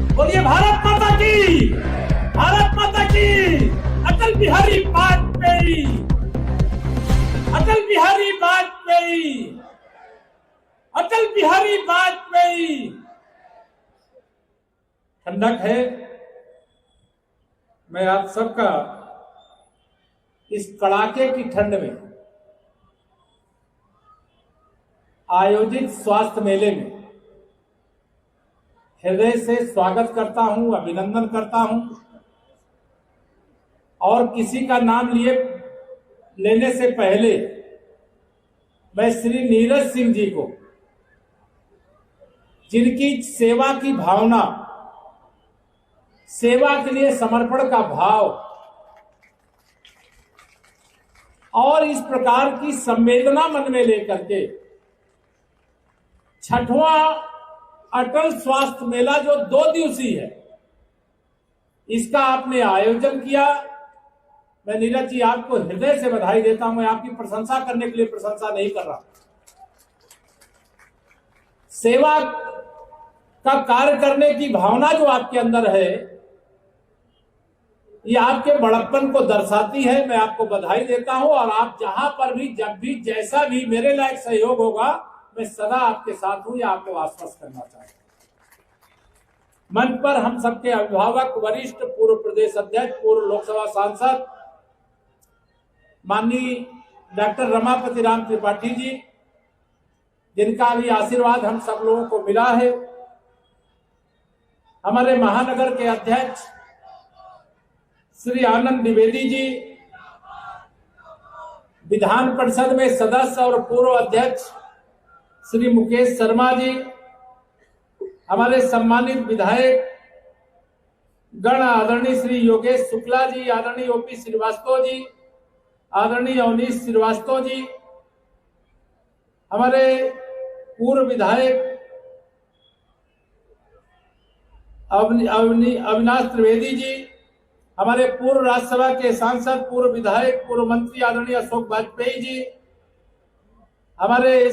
बोलिए भारत माता की, भारत माता की। अटल बिहारी वाजपेयी, अटल बिहारी वाजपेयी, अटल बिहारी वाजपेयी। ठंडक है। मैं आप सबका इस कड़ाके की ठंड में आयोजित स्वास्थ्य मेले में हृदय से स्वागत करता हूं, अभिनंदन करता हूं। और किसी का नाम लेने से पहले मैं श्री नीरज सिंह जी को, जिनकी सेवा की भावना, सेवा के लिए समर्पण का भाव और इस प्रकार की संवेदना मन में लेकर के 6वां अटल स्वास्थ्य मेला जो 2 दिवसीय है, इसका आपने आयोजन किया। मैं नीरज जी आपको हृदय से बधाई देता हूं। मैं आपकी प्रशंसा करने के लिए प्रशंसा नहीं कर रहा। सेवा का कार्य करने की भावना जो आपके अंदर है, ये आपके बड़प्पन को दर्शाती है। मैं आपको बधाई देता हूं और आप जहां पर भी, जब भी, जैसा भी मेरे लायक सहयोग होगा, मैं सदा आपके साथ हूं, या आपको आश्वस्त करना चाहता हूं। मंच पर हम सबके अभिभावक, वरिष्ठ पूर्व प्रदेश अध्यक्ष, पूर्व लोकसभा सांसद माननीय डॉक्टर रमापति राम त्रिपाठी जी, जिनका भी आशीर्वाद हम सब लोगों को मिला है। हमारे महानगर के अध्यक्ष श्री आनंद द्विवेदी जी, विधान परिषद में सदस्य और पूर्व अध्यक्ष श्री मुकेश शर्मा जी, हमारे सम्मानित विधायक गण आदरणीय श्री योगेश शुक्ला जी, आदरणीय ओपी श्रीवास्तव जी, आदरणीय अवनीश श्रीवास्तव जी, हमारे पूर्व विधायक अविनाश त्रिवेदी जी, हमारे पूर्व राज्यसभा के सांसद, पूर्व विधायक, पूर्व मंत्री आदरणीय अशोक वाजपेयी जी, हमारे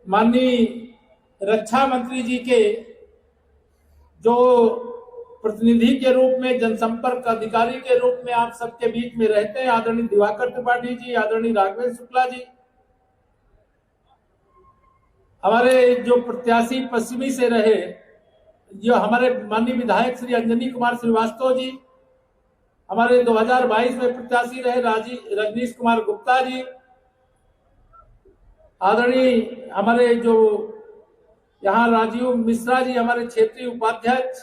माननीय रक्षा मंत्री जी के जो प्रतिनिधि के रूप में, जनसंपर्क अधिकारी के रूप में आप सबके बीच में रहते हैं, आदरणीय दिवाकर त्रिपाठी जी, आदरणीय राघवेंद्र शुक्ला जी, हमारे जो प्रत्याशी पश्चिमी से रहे, जो हमारे माननीय विधायक श्री अंजनी कुमार श्रीवास्तव जी, हमारे 2022 में प्रत्याशी रहे रजनीश कुमार गुप्ता जी, आदरणीय हमारे जो यहाँ राजीव मिश्रा जी, हमारे क्षेत्रीय उपाध्यक्ष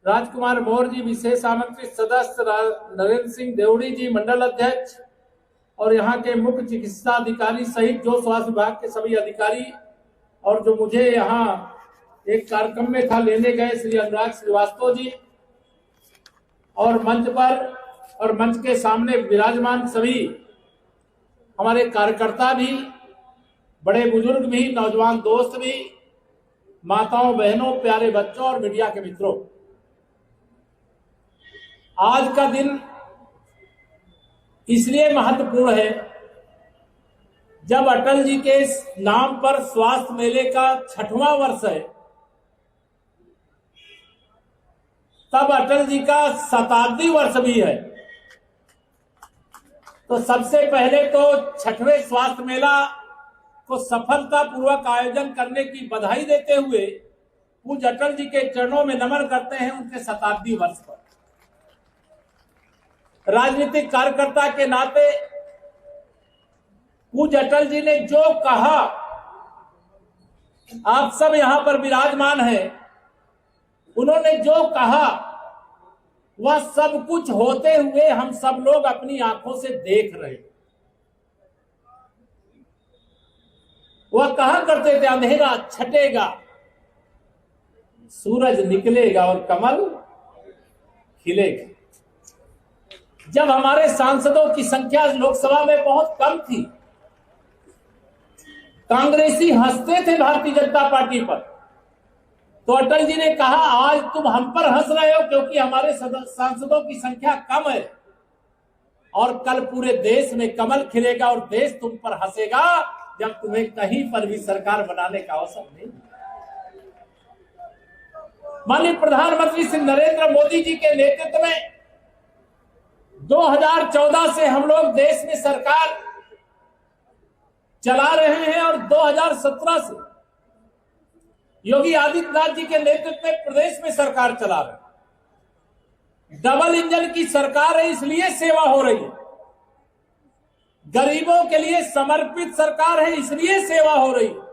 राजकुमार मौर्य जी, विशेष आमंत्रित सदस्य नरेंद्र सिंह देवड़ी जी, मंडल अध्यक्ष, और यहाँ के मुख्य चिकित्सा अधिकारी सहित जो स्वास्थ्य विभाग के सभी अधिकारी, और जो मुझे यहाँ एक कार्यक्रम में था लेने गए श्री अनुराग श्रीवास्तव जी, और मंच पर और मंच के सामने विराजमान सभी हमारे कार्यकर्ता भी, बड़े बुजुर्ग भी, नौजवान दोस्त भी, माताओं बहनों, प्यारे बच्चों और मीडिया के मित्रों, आज का दिन इसलिए महत्वपूर्ण है जब अटल जी के नाम पर स्वास्थ्य मेले का 6वां वर्ष है। तब अटल जी का शताब्दी वर्ष भी है। तो सबसे पहले तो 6वें स्वास्थ्य मेला को सफलतापूर्वक आयोजन करने की बधाई देते हुए पूज्य अटल जी के चरणों में नमन करते हैं उनके शताब्दी वर्ष पर। राजनीतिक कार्यकर्ता के नाते पूज्य अटल जी ने जो कहा, आप सब यहां पर विराजमान हैं, उन्होंने जो कहा वह सब कुछ होते हुए हम सब लोग अपनी आंखों से देख रहे। वह कहा करते थे, अंधेरा छटेगा, सूरज निकलेगा और कमल खिलेगा। जब हमारे सांसदों की संख्या लोकसभा में बहुत कम थी, कांग्रेसी हंसते थे भारतीय जनता पार्टी पर, तो अटल जी ने कहा, आज तुम हम पर हंस रहे हो क्योंकि हमारे सांसदों की संख्या कम है, और कल पूरे देश में कमल खिलेगा और देश तुम पर हंसेगा जब तुम्हें कहीं पर भी सरकार बनाने का अवसर नहीं। माननीय प्रधानमंत्री श्री नरेंद्र मोदी जी के नेतृत्व में 2014 से हम लोग देश में सरकार चला रहे हैं और 2017 से योगी आदित्यनाथ जी के नेतृत्व में प्रदेश में सरकार चला रहे हैं। डबल इंजन की सरकार है, इसलिए सेवा हो रही है। गरीबों के लिए समर्पित सरकार है, इसलिए सेवा हो रही है।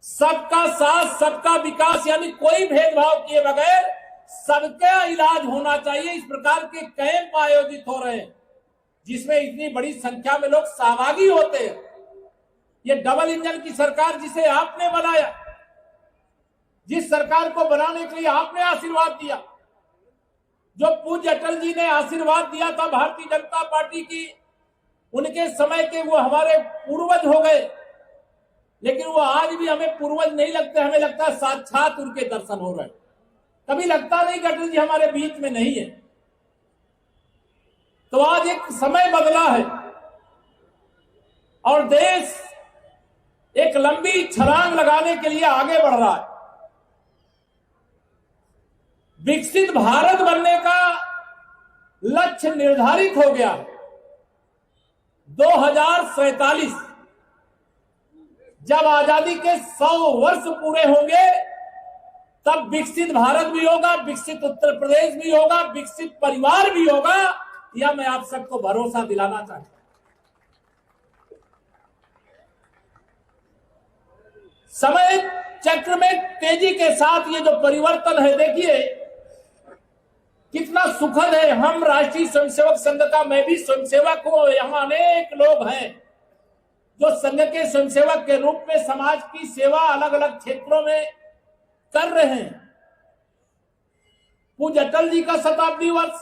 सबका साथ सबका विकास, यानी कोई भेदभाव किए बगैर सबका इलाज होना चाहिए। इस प्रकार के कैंप आयोजित हो रहे हैं जिसमें इतनी बड़ी संख्या में लोग सहभागी होते हैं। ये डबल इंजन की सरकार जिसे आपने बनाया, जिस सरकार को बनाने के लिए आपने आशीर्वाद दिया, जो पूज्य अटल जी ने आशीर्वाद दिया था भारतीय जनता पार्टी की, उनके समय के वो हमारे पूर्वज हो गए, लेकिन वो आज भी हमें पूर्वज नहीं लगते। हमें लगता है साक्षात उनके दर्शन हो रहे हैं। कभी लगता नहीं कि अटल जी हमारे बीच में नहीं है। तो आज एक समय बदला है और देश एक लंबी छलांग लगाने के लिए आगे बढ़ रहा है। विकसित भारत बनने का लक्ष्य निर्धारित हो गया। 2047 जब आजादी के 100 वर्ष पूरे होंगे तब विकसित भारत भी होगा, विकसित उत्तर प्रदेश भी होगा, विकसित परिवार भी होगा। यह मैं आप सबको भरोसा दिलाना चाहता हूं। समय चक्र में तेजी के साथ ये जो परिवर्तन है, देखिए कितना सुखद है। हम राष्ट्रीय स्वयंसेवक संघ का, मैं भी स्वयंसेवक हूं, यहां अनेक लोग हैं जो संघ के स्वयंसेवक के रूप में समाज की सेवा अलग अलग क्षेत्रों में कर रहे हैं। पूज्य अटल जी का शताब्दी वर्ष,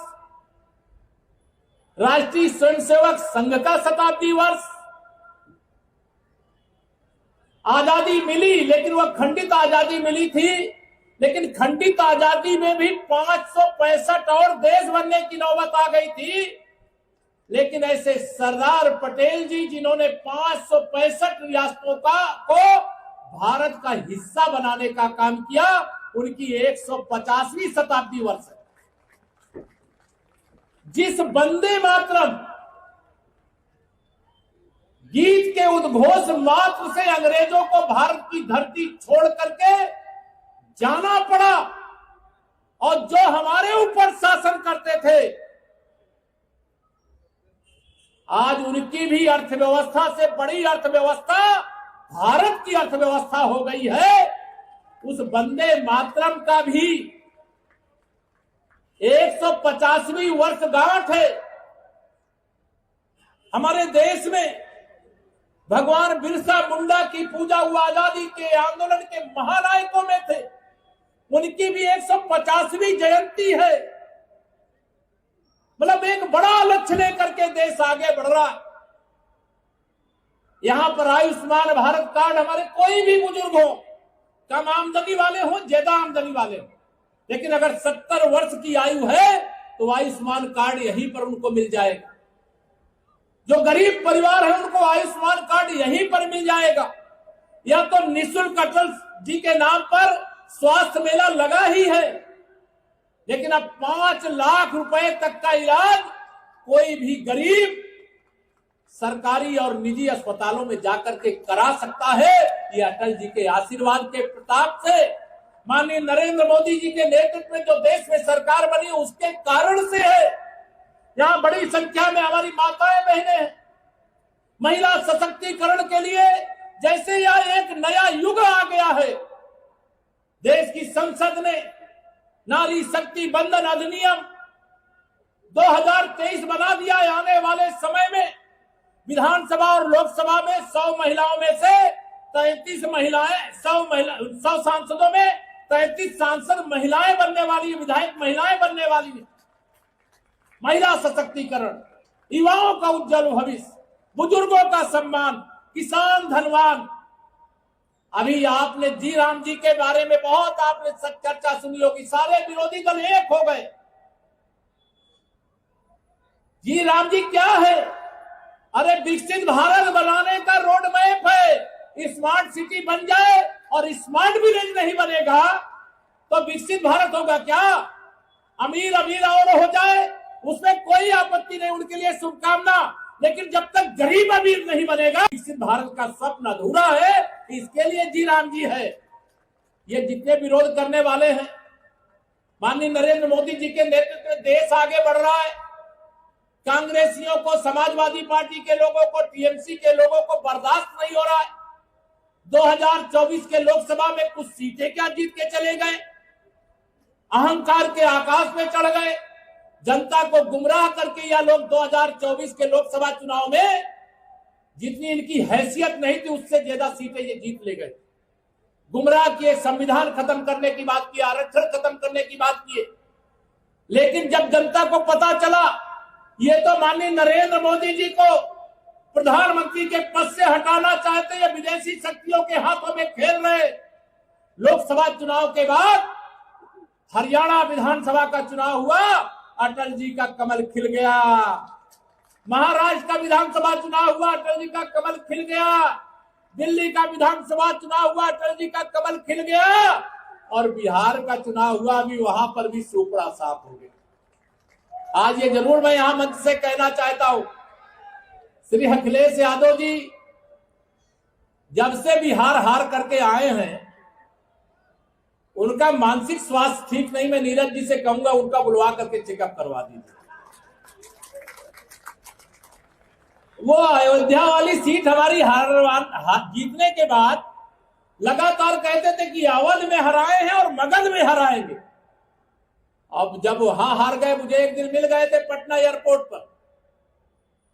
राष्ट्रीय स्वयंसेवक संघ का शताब्दी वर्ष, आजादी मिली लेकिन वह खंडित आजादी मिली थी, लेकिन खंडित आजादी में भी 565 और देश बनने की नौबत आ गई थी। लेकिन ऐसे सरदार पटेल जी जिन्होंने 565 रियासतों को भारत का हिस्सा बनाने का काम किया, उनकी 150वीं शताब्दी वर्ष है। जिस वंदे मातरम गीत के उद्घोष मात्र से अंग्रेजों को भारत की धरती छोड़ करके जाना पड़ा और जो हमारे ऊपर शासन करते थे, आज उनकी भी अर्थव्यवस्था से बड़ी अर्थव्यवस्था भारत की अर्थव्यवस्था हो गई है। उस वंदे मातरम का भी 150वीं वर्षगांठ है। हमारे देश में भगवान बिरसा मुंडा की पूजा हुआ आजादी के आंदोलन के महानायकों में थे, उनकी भी 150वीं जयंती है। मतलब एक बड़ा लक्ष्य लेकर के देश आगे बढ़ रहा है। यहां पर आयुष्मान भारत कार्ड, हमारे कोई भी बुजुर्ग हो, कम आमदनी वाले हो, ज्यादा आमदनी वाले हो, लेकिन अगर 70 वर्ष की आयु है तो आयुष्मान कार्ड यहीं पर उनको मिल जाएगा। जो गरीब परिवार है उनको आयुष्मान कार्ड यहीं पर मिल जाएगा। या तो निःशुल्क अटल जी के नाम पर स्वास्थ्य मेला लगा ही है, लेकिन अब 5 लाख रुपए तक का इलाज कोई भी गरीब सरकारी और निजी अस्पतालों में जाकर के करा सकता है। ये अटल जी के आशीर्वाद के प्रताप से, माननीय नरेंद्र मोदी जी के नेतृत्व में जो देश में सरकार बनी उसके कारण से है। यहां बड़ी संख्या में हमारी माताएं बहनें हैं। महिला सशक्तिकरण के लिए जैसे यह एक नया युग आ गया है, देश की संसद ने नारी शक्ति बंधन अधिनियम 2023 बना दिया है। आने वाले समय में विधानसभा और लोकसभा में 100 महिलाओं में से 33 महिलाएं, 100 सांसदों में 33 सांसद महिलाएं बनने वाली, विधायक महिलाएं बनने वाली है। महिला सशक्तिकरण, युवाओं का उज्जवल भविष्य, बुजुर्गों का सम्मान, किसान धनवान। अभी आपने जी राम जी के बारे में बहुत आपने चर्चा सुनी होगी। सारे विरोधी दल एक हो गए। जी राम जी क्या है? अरे विकसित भारत बनाने का रोड मैप है। स्मार्ट सिटी बन जाए और स्मार्ट विलेज नहीं बनेगा तो विकसित भारत होगा क्या? अमीर अमीर और हो जाए उसमें कोई आपत्ति नहीं, उनके लिए शुभकामना। लेकिन जब तक गरीब अमीर नहीं बनेगा, विकसित भारत का सपना अधूरा है। इसके लिए जी राम जी है। ये जितने विरोध करने वाले हैं, माननीय नरेंद्र मोदी जी के नेतृत्व में देश आगे बढ़ रहा है। कांग्रेसियों को, समाजवादी पार्टी के लोगों को, टीएमसी के लोगों को बर्दाश्त नहीं हो रहा है। 2024 के लोकसभा में कुछ सीटें क्या जीत के चले गए, अहंकार के आकाश में चढ़ गए, जनता को गुमराह करके यह लोग 2024 के लोकसभा चुनाव में जितनी इनकी हैसियत नहीं थी उससे ज्यादा सीटें ये जीत ले गए। गुमराह किए, संविधान खत्म करने की बात की, आरक्षण खत्म करने की बात किए। लेकिन जब जनता को पता चला ये तो माननीय नरेंद्र मोदी जी को प्रधानमंत्री के पद से हटाना चाहते हैं, विदेशी शक्तियों के हाथों में खेल रहे। लोकसभा चुनाव के बाद हरियाणा विधानसभा का चुनाव हुआ, अटल जी का कमल खिल गया। महाराष्ट्र का विधानसभा चुनाव हुआ, अटल जी का कमल खिल गया। दिल्ली का विधानसभा चुनाव हुआ, अटल जी का कमल खिल गया। और बिहार का चुनाव हुआ, अभी वहां पर भी सूपड़ा साफ हो गया। आज ये जरूर मैं यहां मंच से कहना चाहता हूं, श्री अखिलेश यादव जी जब से बिहार हार करके आए हैं, उनका मानसिक स्वास्थ्य ठीक नहीं। मैं नीरज जी से कहूंगा उनका बुलवा करके चेकअप करवा दीजिए। वो अयोध्या वाली सीट हमारी जीतने के बाद लगातार कहते थे कि अवध में हराए हैं और मगध में हराएंगे। अब जब वहां हार गए, मुझे एक दिन मिल गए थे पटना एयरपोर्ट पर,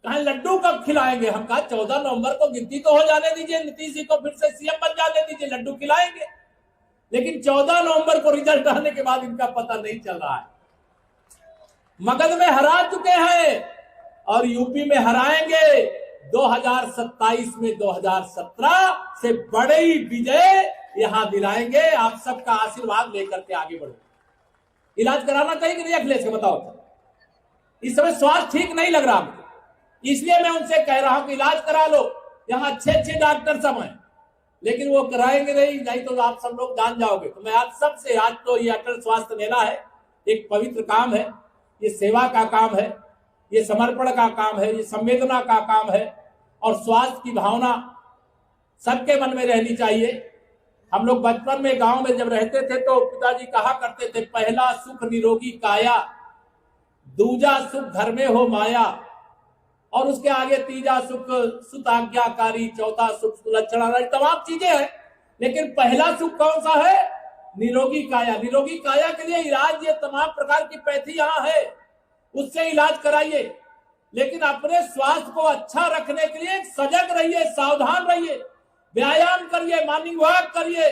कहा लड्डू कब खिलाएंगे? हम कहा 14 नवंबर को गिनती तो हो जाने दीजिए, नीतीश जी को फिर से सीएम बन जाने दीजिए, लड्डू खिलाएंगे। लेकिन 14 नवंबर को रिजल्ट आने के बाद इनका पता नहीं चल रहा है। मगध में हरा चुके हैं और यूपी में हराएंगे। 2027 में 2017 से बड़ी विजय यहां दिलाएंगे। आप सबका आशीर्वाद लेकर के आगे बढ़ो। इलाज कराना चाहिए कि नहीं अखिलेश को बताओ? इस समय स्वास्थ्य ठीक नहीं लग रहा मुझे, इसलिए मैं उनसे कह रहा हूं कि इलाज करा लो। यहाँ अच्छे डॉक्टर सब हैं, लेकिन वो कराएंगे नहीं तो आप सब लोग जान जाओगे। तो मैं आज सबसे, आज तो ये अटल स्वास्थ्य मेला है, एक पवित्र काम है, ये सेवा का काम है, ये समर्पण का काम है, ये संवेदना का काम है। और स्वास्थ्य की भावना सबके मन में रहनी चाहिए। हम लोग बचपन में गांव में जब रहते थे तो पिताजी कहा करते थे, पहला सुख निरोगी काया, दूजा सुख घर में हो माया, और उसके आगे तीजा सुख सुत आज्ञाकारी, चौथा सुख सुलक्षणा, तमाम चीजें हैं। लेकिन पहला सुख कौन सा है? निरोगी काया। निरोगी काया के लिए इलाज, ये तमाम प्रकार की पैथी यहाँ है, उससे इलाज कराइए। लेकिन अपने स्वास्थ्य को अच्छा रखने के लिए सजग रहिए, सावधान रहिए, व्यायाम करिए, मॉर्निंग वॉक करिए,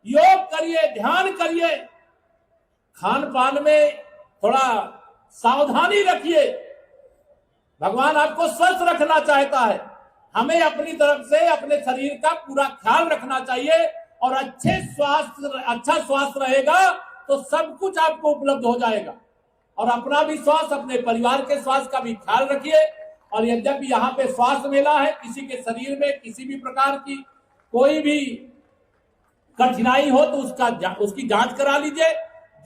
योग करिए, ध्यान करिए, खान पान में थोड़ा सावधानी रखिए। भगवान आपको स्वस्थ रखना चाहता है। हमें अपनी तरफ से अपने शरीर का पूरा ख्याल रखना चाहिए। और अच्छा स्वास्थ्य रहेगा तो सब कुछ आपको उपलब्ध हो जाएगा। और अपना भी स्वास्थ्य, अपने परिवार के स्वास्थ्य का भी ख्याल रखिए। और यद्यपि यहाँ पे स्वास्थ्य मेला है, किसी के शरीर में किसी भी प्रकार की कोई भी कठिनाई हो तो उसकी जांच करा लीजिए।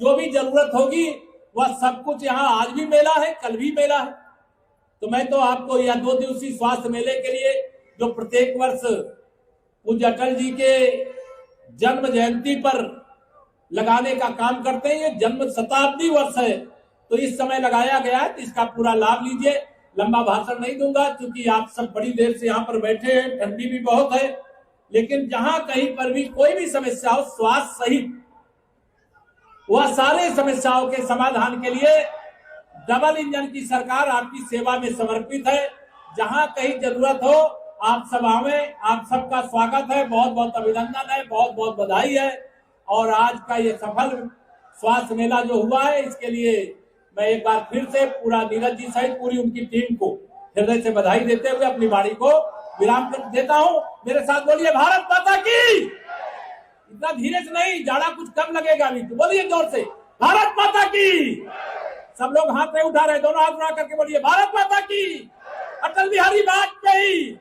जो भी जरूरत होगी वह सब कुछ यहाँ, आज भी मेला है, कल भी मेला है। तो मैं तो आपको यह 2 दिवसीय स्वास्थ्य मेले के लिए, जो प्रत्येक वर्ष पूज्य अटल जी के जन्म जयंती पर लगाने का काम करते हैं, ये जन्म शताब्दी वर्ष है तो इस समय लगाया गया है, तो इसका पूरा लाभ लीजिए। लंबा भाषण नहीं दूंगा क्योंकि आप सब बड़ी देर से यहाँ पर बैठे हैं, ठंडी भी बहुत है। लेकिन जहां कहीं पर भी कोई भी समस्या हो, स्वास्थ्य सहित वह सारे समस्याओं के समाधान के लिए डबल इंजन की सरकार आपकी सेवा में समर्पित है। जहां कहीं जरूरत हो आप सब आवे, आप सबका स्वागत है, बहुत बहुत अभिनंदन है, बहुत बहुत बधाई है। और आज का ये सफल स्वास्थ्य मेला जो हुआ है, इसके लिए मैं एक बार फिर से पूरा नीरज जी सहित पूरी उनकी टीम को हृदय से बधाई देते हुए अपनी वाणी को विराम कर देता हूं। मेरे साथ बोलिए भारत माता की। इतना धीरे से नहीं, जाड़ा कुछ कम लगेगा अभी, तो बोलिए जोर से भारत माता की। सब लोग हाथ नहीं उठा रहे, दोनों हाथ उठा करके बोलिए भारत माता की। अटल बिहारी वाजपेयी।